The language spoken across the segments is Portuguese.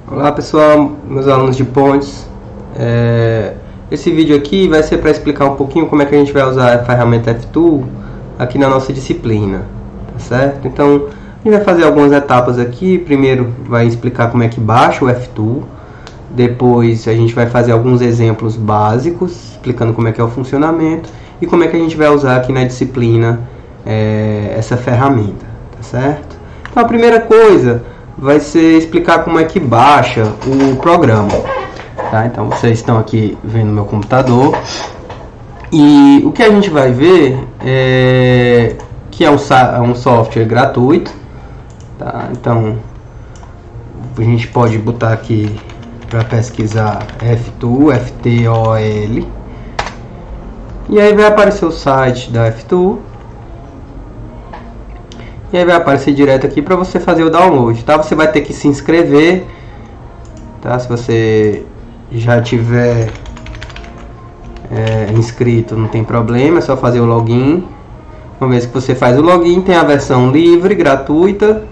Olá pessoal, meus alunos de Pontes. Esse vídeo aqui vai ser para explicar um pouquinho como é que a gente vai usar a ferramenta F-Tool aqui na nossa disciplina, tá certo? Então a gente vai fazer algumas etapas aqui. Primeiro vai explicar como é que baixa o F-Tool. Depois a gente vai fazer alguns exemplos básicos, explicando como é que é o funcionamento e como é que a gente vai usar aqui na disciplina essa ferramenta, tá certo? Então a primeira coisa vai ser explicar como é que baixa o programa, tá? Então vocês estão aqui vendo meu computador e o que a gente vai ver é que é um software gratuito, tá? Então a gente pode botar aqui para pesquisar F-Tool, F-T-O-L, e aí vai aparecer o site da F-Tool. E aí vai aparecer direto aqui para você fazer o download, tá? Você vai ter que se inscrever, tá? Se você já tiver inscrito, não tem problema, é só fazer o login. Uma vez que você faz o login, tem a versão livre, gratuita,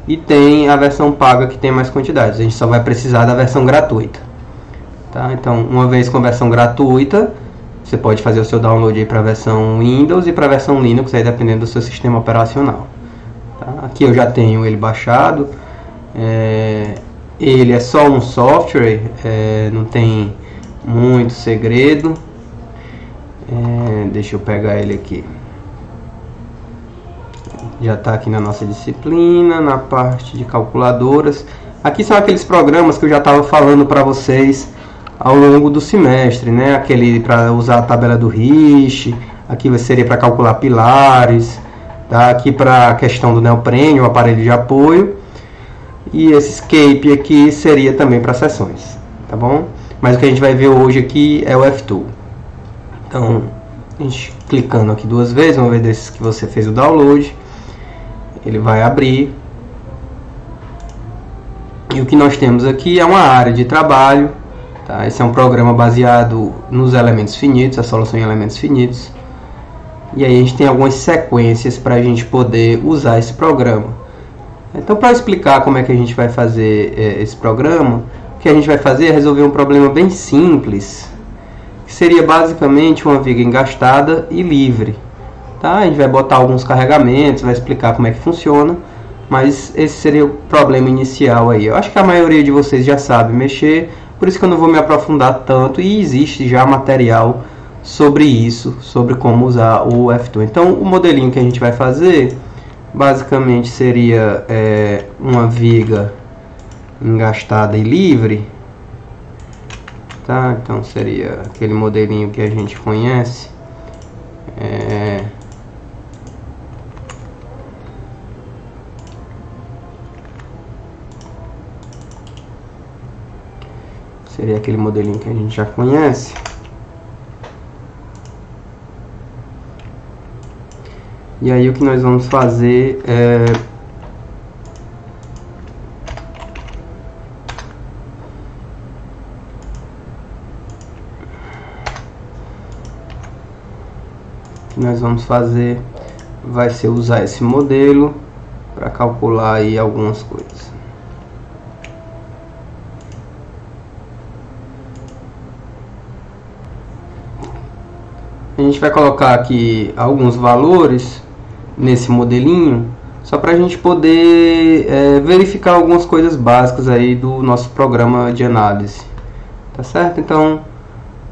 e tem a versão paga que tem mais quantidades. A gente só vai precisar da versão gratuita, tá? Então, uma vez com a versão gratuita, você pode fazer o seu download aí para a versão Windows e para a versão Linux, aí dependendo do seu sistema operacional. Tá? Aqui eu já tenho ele baixado. Ele é só um software, não tem muito segredo. Deixa eu pegar ele aqui. Já está aqui na nossa disciplina, na parte de calculadoras. Aqui são aqueles programas que eu já estava falando para vocês ao longo do semestre, né? Aquele para usar a tabela do Risch, aqui seria para calcular pilares, tá? Aqui para a questão do neoprene, o aparelho de apoio, e esse escape aqui seria também para seções, tá bom? Mas o que a gente vai ver hoje aqui é o F-Tool. Então, a gente clicando aqui duas vezes, uma vez desses que você fez o download, ele vai abrir. E o que nós temos aqui é uma área de trabalho. Tá? Esse é um programa baseado nos elementos finitos, a solução em elementos finitos. E aí a gente tem algumas sequências para a gente poder usar esse programa. Então, para explicar como é que a gente vai fazer esse programa, o que a gente vai fazer é resolver um problema bem simples, que seria basicamente uma viga engastada e livre. Tá? A gente vai botar alguns carregamentos, vai explicar como é que funciona, mas esse seria o problema inicial aí. Eu acho que a maioria de vocês já sabe mexer, por isso que eu não vou me aprofundar tanto, e existe já material sobre isso, sobre como usar o F-Tool. Então o modelinho que a gente vai fazer basicamente seria uma viga engastada e livre, tá? Então seria aquele modelinho que a gente conhece. Seria aquele modelinho que a gente já conhece. E aí o que nós vamos fazer vai ser usar esse modelo para calcular aí algumas coisas. A gente vai colocar aqui alguns valores nesse modelinho, só para a gente poder verificar algumas coisas básicas aí do nosso programa de análise, tá certo? Então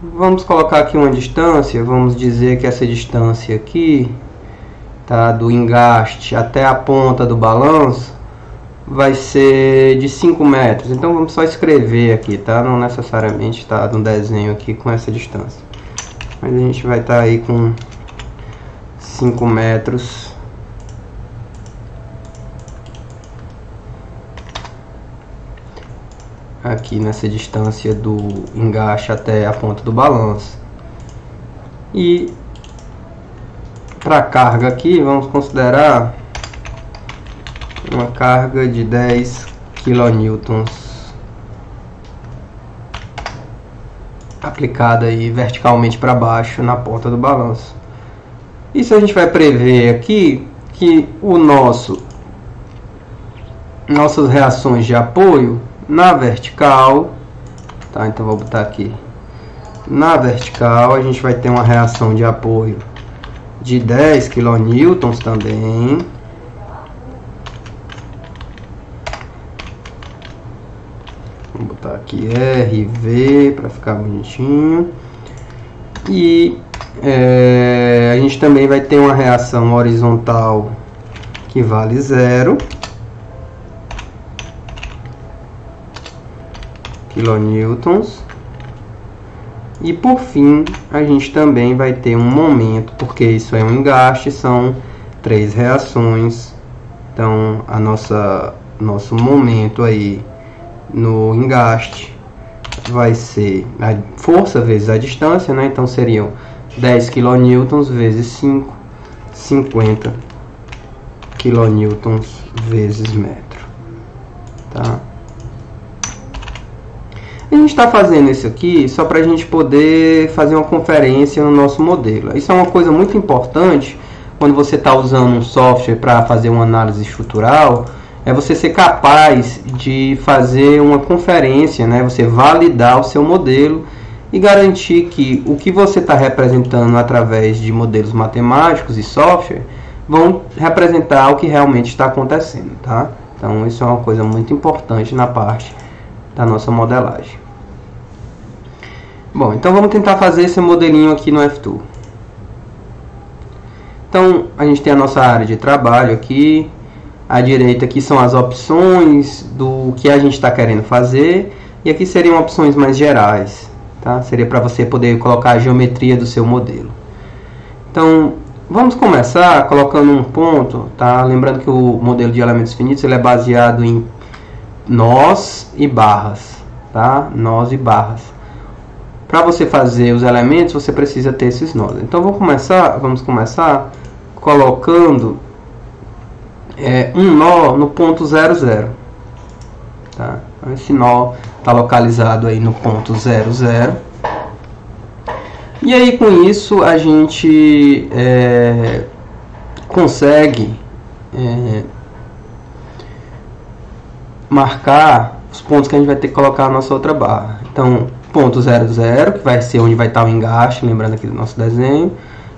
vamos colocar aqui uma distância, vamos dizer que essa distância aqui, tá, do engaste até a ponta do balanço, vai ser de 5 metros. Então vamos só escrever aqui, tá? Não necessariamente está no desenho aqui com essa distância, mas a gente vai estar aí com 5 metros aqui nessa distância do engaste até a ponta do balanço. E para a carga aqui, vamos considerar uma carga de 10 kN aplicada aí verticalmente para baixo na ponta do balanço. Isso a gente vai prever aqui que nossas reações de apoio Na vertical, tá? Então vou botar aqui. Na vertical a gente vai ter uma reação de apoio de 10 kN também. Vou botar aqui RV para ficar bonitinho. E a gente também vai ter uma reação horizontal que vale 0 kN. E por fim, a gente também vai ter um momento, porque isso é um engaste, são 3 reações. Então, nosso momento aí no engaste vai ser a força vezes a distância, né? Então seriam 10 kN vezes 5, 50 kN vezes metro, tá? A gente está fazendo isso aqui só para a gente poder fazer uma conferência no nosso modelo. Isso é uma coisa muito importante quando você está usando um software para fazer uma análise estrutural, é você ser capaz de fazer uma conferência, né? Você validar o seu modelo e garantir que o que você está representando através de modelos matemáticos e software vão representar o que realmente está acontecendo, tá? Então isso é uma coisa muito importante na parte da nossa modelagem. Bom, então vamos tentar fazer esse modelinho aqui no F-Tool. Então a gente tem a nossa área de trabalho aqui. À direita aqui são as opções do que a gente está querendo fazer. E aqui seriam opções mais gerais, tá? Seria para você poder colocar a geometria do seu modelo. Então vamos começar colocando um ponto, tá? Lembrando que o modelo de elementos finitos ele é baseado em nós e barras, tá? Nós e barras. Para você fazer os elementos, você precisa ter esses nós. Então vamos começar colocando um nó no ponto 0, 0. Tá? Esse nó está localizado aí no ponto 0, 0. E aí com isso a gente consegue marcar os pontos que a gente vai ter que colocar na nossa outra barra. Então, ponto 0, 0, que vai ser onde vai estar o engaste, lembrando aqui do nosso desenho.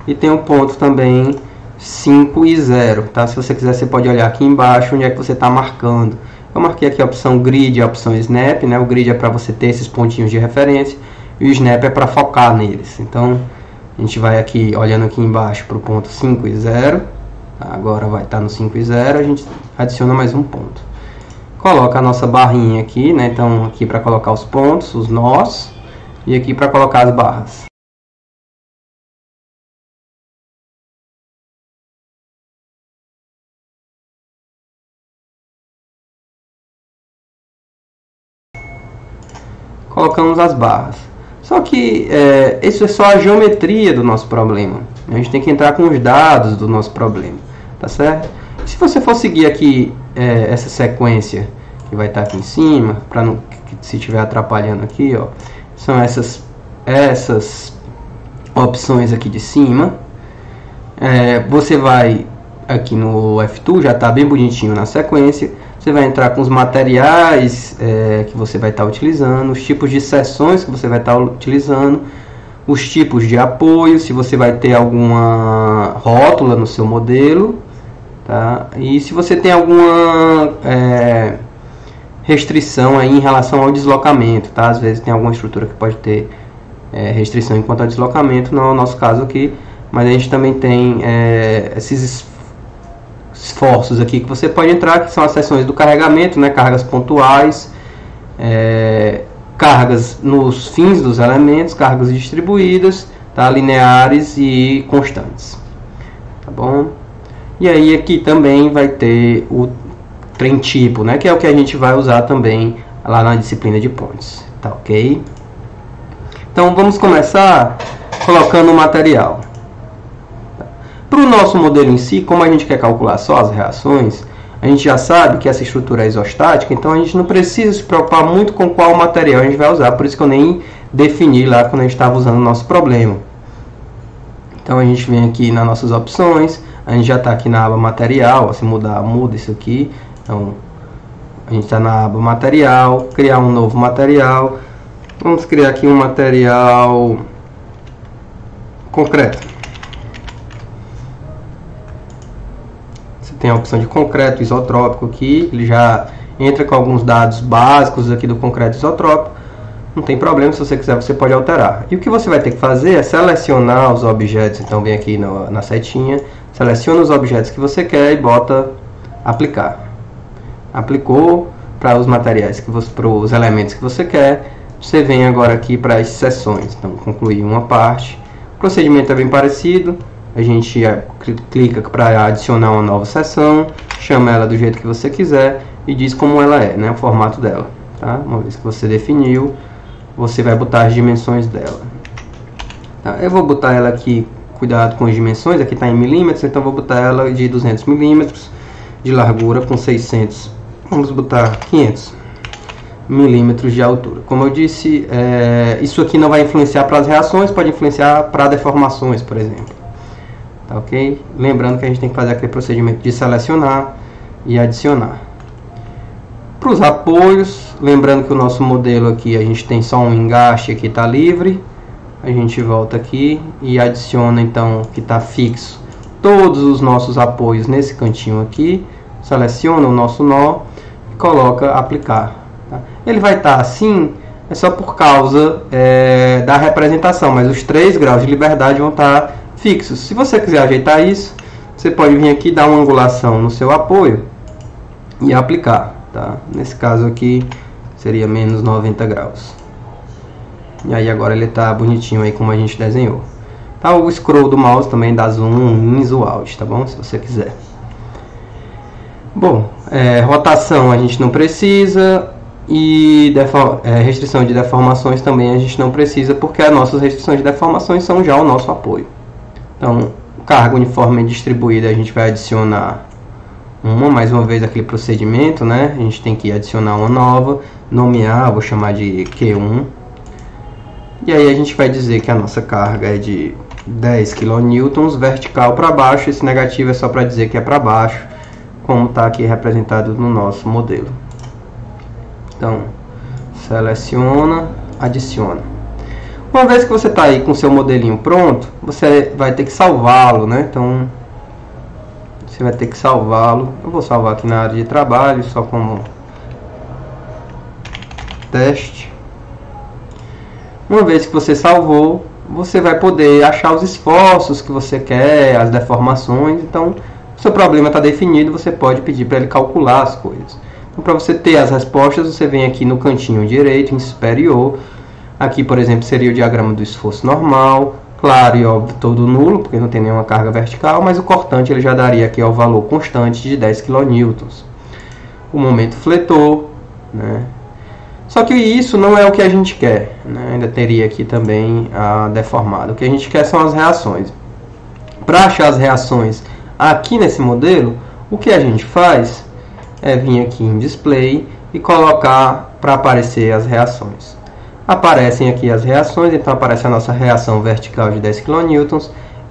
E tem o ponto também 5 e 0, tá? Se você quiser, você pode olhar aqui embaixo onde é que você está marcando. Eu marquei aqui a opção Grid e a opção Snap, né? O Grid é para você ter esses pontinhos de referência e o Snap é para focar neles. Então, a gente vai aqui, olhando aqui embaixo para o ponto 5 e 0. Agora vai estar no 5 e 0, a gente adiciona mais um ponto. Coloca a nossa barrinha aqui, né? Então, aqui para colocar os pontos, os nós, e aqui para colocar as barras. Colocamos as barras. Só que isso é só a geometria do nosso problema. A gente tem que entrar com os dados do nosso problema, tá certo? Se você for seguir aqui essa sequência que vai estar aqui em cima, para não se estiver atrapalhando aqui, ó, são essas opções aqui de cima. Você vai aqui no F-Tool, já está bem bonitinho na sequência. Você vai entrar com os materiais que você vai estar utilizando, os tipos de seções que você vai estar utilizando, os tipos de apoio, se você vai ter alguma rótula no seu modelo, tá? E se você tem alguma restrição aí em relação ao deslocamento, tá? Às vezes tem alguma estrutura que pode ter restrição enquanto ao deslocamento, não é o nosso caso aqui, mas a gente também tem esses esforços aqui que você pode entrar, que são as seções do carregamento, né? Cargas pontuais, cargas nos fins dos elementos, cargas distribuídas, tá? Lineares e constantes, tá bom? E aí aqui também vai ter o trem tipo, né? Que é o que a gente vai usar também lá na disciplina de points, tá ok? Então vamos começar colocando o material. Para o nosso modelo em si, como a gente quer calcular só as reações, a gente já sabe que essa estrutura é isostática, então a gente não precisa se preocupar muito com qual material a gente vai usar, por isso que eu nem defini lá quando a gente estava usando o nosso problema. Então a gente vem aqui nas nossas opções, a gente já está aqui na aba material, se mudar, muda isso aqui. Então a gente está na aba material, criar um novo material. Vamos criar aqui um material concreto. Você tem a opção de concreto isotrópico aqui, ele já entra com alguns dados básicos aqui do concreto isotrópico. Não tem problema, se você quiser você pode alterar. E o que você vai ter que fazer é selecionar os objetos. Então vem aqui na setinha, seleciona os objetos que você quer e bota aplicar. Aplicou para os materiais, para os elementos que você quer. Você vem agora aqui para as seções. Então concluir uma parte. O procedimento é bem parecido. A gente clica para adicionar uma nova seção, chama ela do jeito que você quiser e diz como ela é, né, o formato dela. Tá? Uma vez que você definiu, você vai botar as dimensões dela. Tá? Eu vou botar ela aqui, cuidado com as dimensões, aqui está em milímetros, então vou botar ela de 200 milímetros de largura com 600, vamos botar 500 milímetros de altura. Como eu disse, isso aqui não vai influenciar para as reações, pode influenciar para deformações, por exemplo. Tá, ok? Lembrando que a gente tem que fazer aquele procedimento de selecionar e adicionar. Para os apoios, lembrando que o nosso modelo aqui, a gente tem só um engaste aqui, está livre. A gente volta aqui e adiciona então, que está fixo, todos os nossos apoios nesse cantinho aqui. Seleciona o nosso nó e coloca aplicar. Tá? Ele vai estar assim, é só por causa da representação, mas os 3 graus de liberdade vão estar fixos. Se você quiser ajeitar isso, você pode vir aqui dar uma angulação no seu apoio e aplicar. Tá? Nesse caso aqui seria menos 90 graus. E aí agora ele está bonitinho aí como a gente desenhou. Tá? O scroll do mouse também dá zoom in, zoom out, tá bom? Se você quiser. Bom, rotação a gente não precisa. E restrição de deformações também a gente não precisa, porque as nossas restrições de deformações são já o nosso apoio. Então, carga uniforme distribuída a gente vai adicionar mais uma vez aquele procedimento, né? A gente tem que adicionar uma nova, nomear, vou chamar de Q1. E aí a gente vai dizer que a nossa carga é de 10 kN vertical para baixo. Esse negativo é só para dizer que é para baixo, como está aqui representado no nosso modelo. Então, seleciona, adiciona. Uma vez que você está aí com o seu modelinho pronto, você vai ter que salvá-lo, né? Então, você vai ter que salvá-lo. Eu vou salvar aqui na área de trabalho, só como teste. Uma vez que você salvou, você vai poder achar os esforços que você quer, as deformações. Então, o seu problema está definido, você pode pedir para ele calcular as coisas. Então, para você ter as respostas, você vem aqui no cantinho direito, em superior. Aqui, por exemplo, seria o diagrama do esforço normal. Claro e óbvio, todo nulo, porque não tem nenhuma carga vertical, mas o cortante ele já daria aqui o valor constante de 10 kN. O momento fletor, né? Só que isso não é o que a gente quer, né? Ainda teria aqui também a deformada. O que a gente quer são as reações. Para achar as reações aqui nesse modelo, o que a gente faz é vir aqui em display e colocar para aparecer as reações. Aparecem aqui as reações, então aparece a nossa reação vertical de 10 kN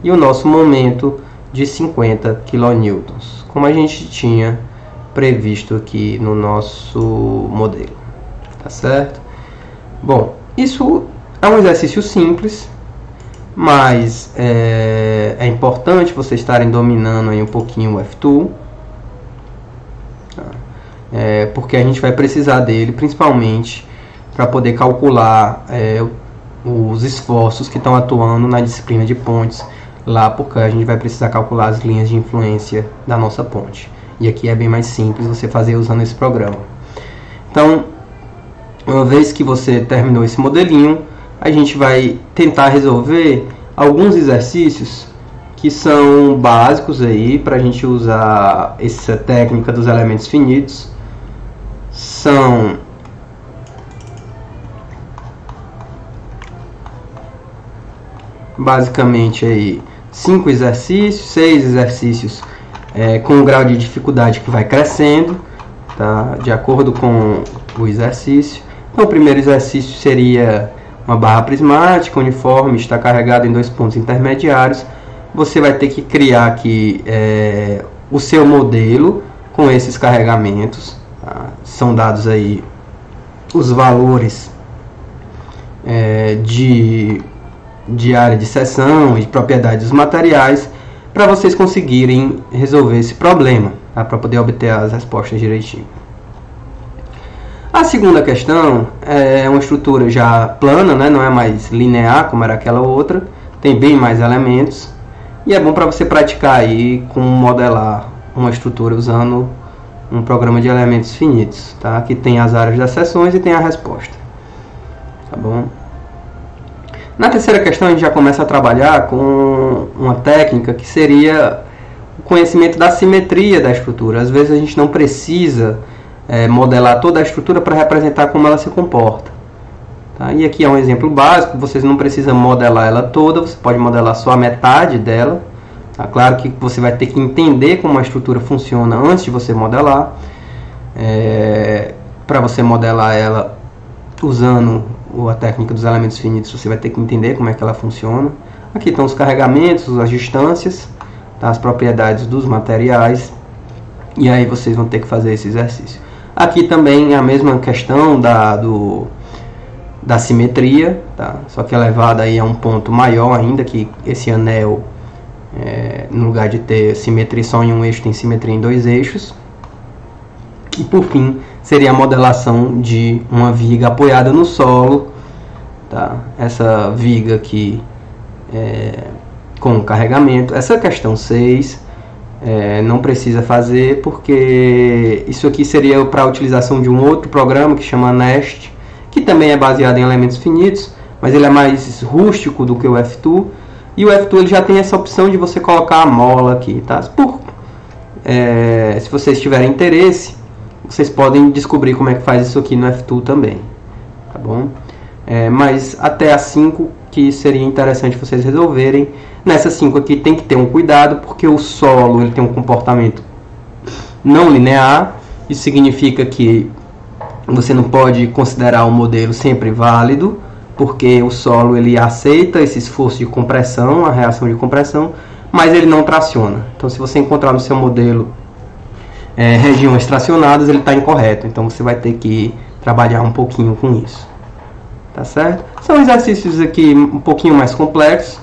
e o nosso momento de 50 kN, como a gente tinha previsto aqui no nosso modelo. Tá certo? Bom, isso é um exercício simples, mas é importante vocês estarem dominando aí um pouquinho o F-Tool, tá? Porque a gente vai precisar dele principalmente para poder calcular os esforços que estão atuando na disciplina de pontes lá, porque a gente vai precisar calcular as linhas de influência da nossa ponte. E aqui é bem mais simples você fazer usando esse programa. Então, uma vez que você terminou esse modelinho, a gente vai tentar resolver alguns exercícios que são básicos aí para a gente usar essa técnica dos elementos finitos. São basicamente aí 5 exercícios, 6 exercícios com um grau de dificuldade que vai crescendo, tá? De acordo com o exercício. Então, o primeiro exercício seria uma barra prismática uniforme, está carregada em 2 pontos intermediários. Você vai ter que criar aqui o seu modelo com esses carregamentos, Tá? São dados aí os valores de área de seção e propriedades dos materiais para vocês conseguirem resolver esse problema, tá? Para poder obter as respostas direitinho. A segunda questão é uma estrutura já plana, né? Não é mais linear como era aquela outra, tem bem mais elementos e é bom para você praticar aí com modelar uma estrutura usando um programa de elementos finitos, tá? Que tem as áreas das seções e tem a resposta, tá bom? Na terceira questão a gente já começa a trabalhar com uma técnica que seria o conhecimento da simetria da estrutura. Às vezes a gente não precisa modelar toda a estrutura para representar como ela se comporta, tá? E aqui é um exemplo básico, vocês não precisam modelar ela toda, você pode modelar só a metade dela, tá? Claro que você vai ter que entender como a estrutura funciona antes de você modelar, para você modelar ela usando a técnica dos elementos finitos, você vai ter que entender como é que ela funciona. Aqui estão os carregamentos, as distâncias, tá? As propriedades dos materiais, e aí vocês vão ter que fazer esse exercício. Aqui também é a mesma questão da simetria, tá? Só que elevada aí a um ponto maior ainda, que esse anel, no lugar de ter simetria só em um eixo, tem simetria em dois eixos. E por fim, seria a modelação de uma viga apoiada no solo, tá? Essa viga aqui com carregamento. Essa questão 6 não precisa fazer, porque isso aqui seria para a utilização de um outro programa que chama Nest, que também é baseado em elementos finitos, mas ele é mais rústico do que o F2, e o F2 ele já tem essa opção de você colocar a mola aqui, tá? Se vocês tiverem interesse, vocês podem descobrir como é que faz isso aqui no F2 também, tá bom? Mas até a 5 que seria interessante vocês resolverem. Nessa 5 aqui tem que ter um cuidado, porque o solo ele tem um comportamento não linear. Isso significa que você não pode considerar o modelo sempre válido, porque o solo ele aceita esse esforço de compressão, a reação de compressão, mas ele não traciona. Então se você encontrar no seu modelo regiões tracionadas, ele está incorreto. Então você vai ter que trabalhar um pouquinho com isso, tá certo? São exercícios aqui um pouquinho mais complexos,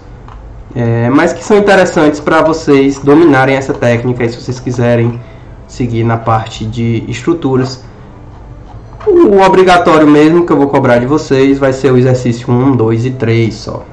mas que são interessantes para vocês dominarem essa técnica, e se vocês quiserem seguir na parte de estruturas. O obrigatório mesmo que eu vou cobrar de vocês vai ser o exercício 1, 2 e 3 só.